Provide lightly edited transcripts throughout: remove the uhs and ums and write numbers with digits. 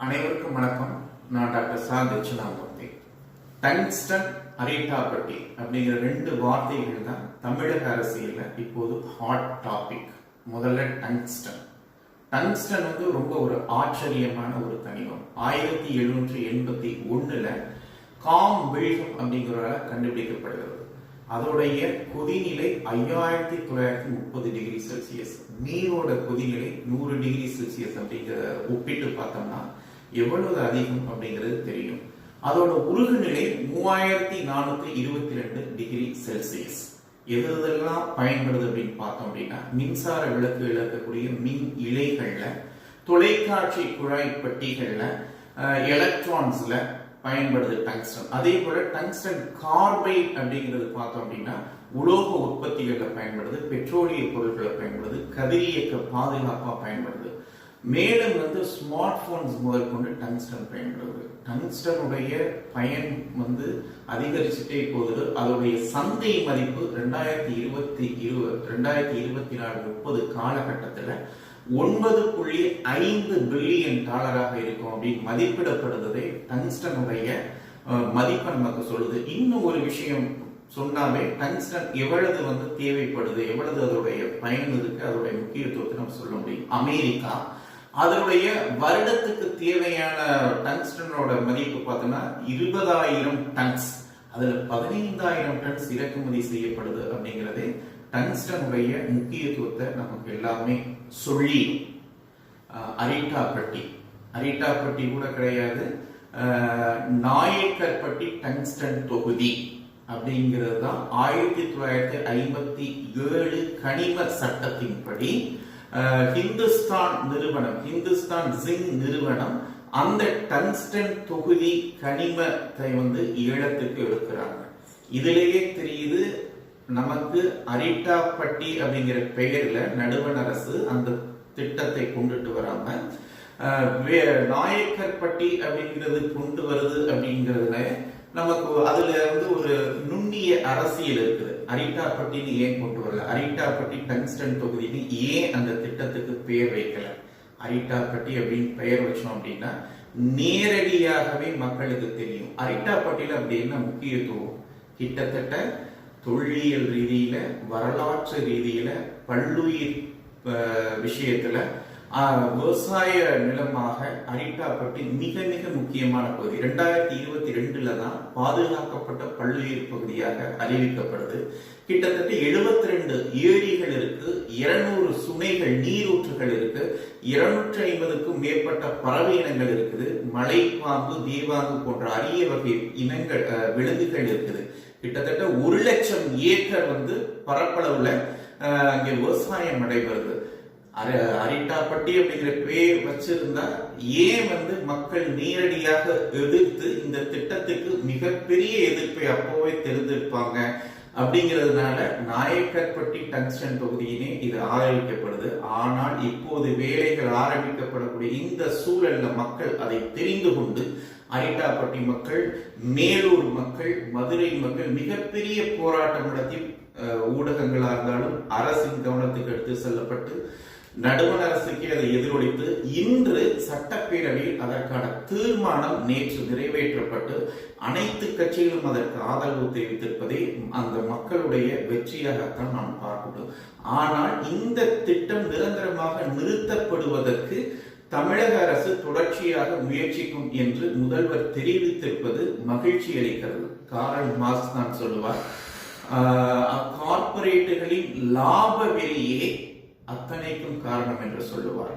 அனைவருக்கும் வணக்கம். நான் டாக்டர் சா தட்சிணாமூர்த்தி. டங்ஸ்டன், அரிட்டாப்பட்டி அப்படிங்கிற ரெண்டு வார்த்தைகள் தான் தமிழக அரசியல்ல இப்போது ஹாட் டாபிக். முதல்ல டங்ஸ்டன். டங்ஸ்டன் ரொம்ப ஒரு ஆச்சரியமான ஒரு கனிமம். 1781 காம் வில்கம் அப்படிங்கிறவரால் கண்டுபிடிக்கப்படுகிறது. அதோடைய கொதிநிலை 5930 டிகிரி செல்சியஸ். நீரோட கொதிநிலை 100 டிகிரி செல்சியஸ் அப்படிங்கிறத ஒப்பிட்டு பார்த்தோம்னா எவ்வளவு அதிகம் அப்படிங்கிறது தெரியும். அதோட உருகுநிலை 3422 டிகிரி செல்சியஸ். எதெல்லாம் பயன்படுது அப்படின்னு பார்த்தோம் அப்படின்னா, மின்சார விளக்கு இழக்கக்கூடிய மின் இழைகள்ல, தொலைக்காட்சி குழாய் பெட்டிகள்ல, எலக்ட்ரான்ஸ்ல பயன்படுது டங்ஸ்டன். அதே போல டங்ஸ்டன் கார்பைட் அப்படிங்கிறது பார்த்தோம் அப்படின்னா உலோக உற்பத்திகள்ல பயன்படுது, பெட்ரோலிய பொருட்களை பயன்படுது, கதிரியக்க பாதுகாப்பா பயன்படுது. மேலும் ஸ்மார்ட் போன்ஸ் முதல் கொண்டு டங்ஸ்டன் பயன்படுது. டங்ஸ்டனுடைய பயன் அதிகரிச்சுட்டே போகுது. அதோடைய சந்தை மதிப்பு 2024-30 காலகட்டத்தில் 9.5 பில்லியன் டாலராக இருக்கும் அப்படின்னு மதிப்பிடப்படுவதை டங்ஸ்டனுடைய மதிப்பை நமக்கு சொல்லுது. இன்னும் ஒரு விஷயம் சொன்னாவே டங்ஸ்டன் எவ்வளவு தேவைப்படுது, எவ்வளவு அதோடைய பயன் இருக்கு, அதோடைய முக்கியத்துவத்தை நம்ம சொல்ல முடியும். அமெரிக்கா அதனுடைய வருடத்துக்கு தேவையான டங்ஸ்டனோட மதிப்பு பார்த்தோம்னா 20,000 டன்ஸ். அதுல 15,000 டன்ஸ் இறக்குமதி செய்யப்படுது அப்படிங்கிறதே டங்ஸ்டனுடைய முக்கியத்துவத்தை நமக்கு எல்லாமே சொல்லி. அரிட்டாப்பட்டி கூட கிடையாது, நாயக்கர்பட்டி டங்ஸ்டன் தொகுதி அப்படிங்கிறது தான் 1957 கனிம சட்டத்தின்படி ஹிந்துஸ்தான் ஜிங்க் நிறுவனம் அந்த டங்ஸ்டன் தொகுதி கனிமத்தை ஏலத்துக்கு எடுக்கிறாங்க. இதிலேயே தெரியுது நமக்கு அரிட்டாப்பட்டி அப்படிங்கிற பெயர்ல நடுவண் அரசு அந்த திட்டத்தை கொண்டுட்டு வராம நாயக்கர்பட்டி அப்படிங்கிறது கொண்டு வருது அப்படிங்கிறதுல நமக்கு அதுல ஒரு நுண்ணிய அரசியல் இருக்குது. அரிட்டாப்பட்டின்னு ஏன் கொண்டு வரல, அரிட்டாப்பட்டி டங்ஸ்டன் தொகுதின்னு ஏன் அந்த திட்டத்துக்கு பெயர் வைக்கல? அரிட்டாப்பட்டி அப்படின்னு பெயர் வச்சோம் அப்படின்னா நேரடியாகவே மக்களுக்கு தெரியும். அரிட்டாப்பட்டியில அப்படி என்ன முக்கியத்துவம்? கிட்டத்தட்ட தொல்லியல் ரீதியில, வரலாற்று ரீதியில, பல்லுயிர் விஷயத்துல விவசாய நிலமாக அரிட்டாப்பட்டி மிக மிக முக்கியமான பகுதி. 2022 தான் பாதுகாக்கப்பட்ட பல்லுயிர் பகுதியாக அறிவிக்கப்படுது. கிட்டத்தட்ட 72 ஏரிகள் இருக்கு, 200 சுனைகள், நீரூற்றுகள் இருக்கு, 250க்கும் மேற்பட்ட பறவை இனங்கள் இருக்குது, மலைப்பாம்பு, தேவாங்கு போன்ற அரிய வகை இனங்கள், விலங்குகள் இருக்குது. கிட்டத்தட்ட 1,00,000 ஏக்கர் பரப்பளவுல அங்கே விவசாயம் நடைபெறுது. அரிட்டாப்பட்டி அப்படிங்கிற பேர் வச்சிருந்தா ஏன் மக்கள் நேரடியாக எதிர்த்து இந்த திட்டத்துக்கு மிகப்பெரிய எதிர்ப்பை அப்போவே தெரிந்திருப்பாங்க அப்படிங்கிறதுனால நாயக்கர்பட்டி டங்ஸ்டன் தொகுதியினே இது ஆரம்பிக்கப்படுது. ஆனால் இப்போது வேலைகள் ஆரம்பிக்கப்படக்கூடிய இந்த சூழல்ல மக்கள் அதை தெரிந்து கொண்டு அரிட்டாப்பட்டி மக்கள், மேலூர் மக்கள், மதுரை மக்கள் மிகப்பெரிய போராட்டம் நடத்தி ஊடகங்களா இருந்தாலும் அரசின் கவனத்துக்கு எடுத்து செல்லப்பட்டு நடுவண் அரசுக்கு அதை எதிரொலித்து இன்று சட்டப்பேரவையில் அதற்கான தீர்மானம் நேற்று நிறைவேற்றப்பட்டு அனைத்து கட்சிகளும் அதற்கு ஆதரவு தெரிவித்திருப்பதை அந்த மக்களுடைய வெற்றியாகத்தான் நாம் பார்க்கணும். ஆனால் இந்த திட்டம் நிரந்தரமாக நிறுத்தப்படுவதற்கு தமிழக அரசு தொடர்ச்சியாக முயற்சிக்கும் என்று முதல்வர் தெரிவித்திருப்பது மகிழ்ச்சி அளிக்கிறது. காரல் மார்க்ஸ் தான் சொல்லுவார், கார்பரேட்டுகளின் லாப வெறியே அத்தனைக்கும் காரணம் என்று சொல்லுவார்.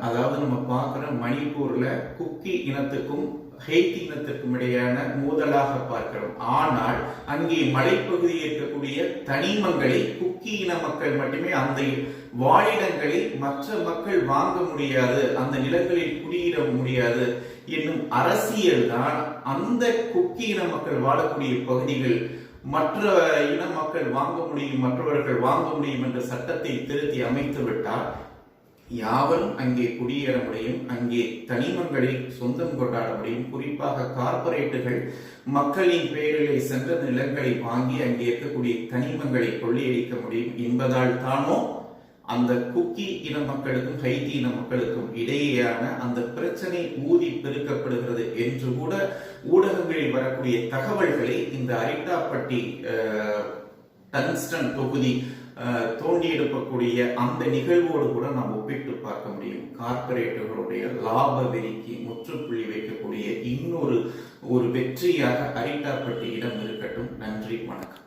அதாவது நம்ம பார்க்கிற மணிப்பூர்ல குக்கி இனத்துக்கும் ஹெய்தி இனத்திற்கும் இடையான மோதலாக பார்க்கிறோம். ஆனால் அங்கே மலைப்பகுதியில் இருக்கக்கூடிய தனிமங்களை குக்கி இன மக்கள் மட்டுமே அந்த வாழிடங்களை மற்ற மக்கள் வாங்க முடியாது, அந்த நிலங்களில் குடியிட முடியாது என்னும் அரசியல் தான் அந்த குக்கி இன மக்கள் வாழக்கூடிய பகுதிகள் மற்ற இன மக்கள் வாங்க முடியும், மற்றவர்கள் வாங்க முடியும் என்ற சட்டத்தை திருத்தி அமைத்து விட்டால் யாவரும் அங்கே குடியேற முடியும், அங்கே தனிமங்களை சொந்தம் கொண்டாட முடியும். குறிப்பாக கார்பரேட்டுகள் மக்களின் பெயரிலே சென்ற நிலங்களை வாங்கி அங்கே இருக்கக்கூடிய தனிமங்களை கொள்ளையடிக்க முடியும் என்பதால் தானோ அந்த குக்கி இன மக்களுக்கும் ஹைத்தி இன மக்களுக்கும் இடையேயான அந்த பிரச்சனை ஊதி பெருக்கப்படுகிறது என்று கூட ஊடகங்களில் வரக்கூடிய தகவல்களை இந்த அரிட்டாப்பட்டி டங்ஸ்டன் தொகுதி தோண்டி எடுக்கக்கூடிய அந்த நிகழ்வோடு கூட நாம் ஒப்பிட்டு பார்க்க முடியும். கார்பரேட்டுகளுடைய லாப வெறிக்கு முற்றுப்புள்ளி வைக்கக்கூடிய இன்னொரு வெற்றியாக அரிட்டாப்பட்டி இடம் இருக்கட்டும். நன்றி, வணக்கம்.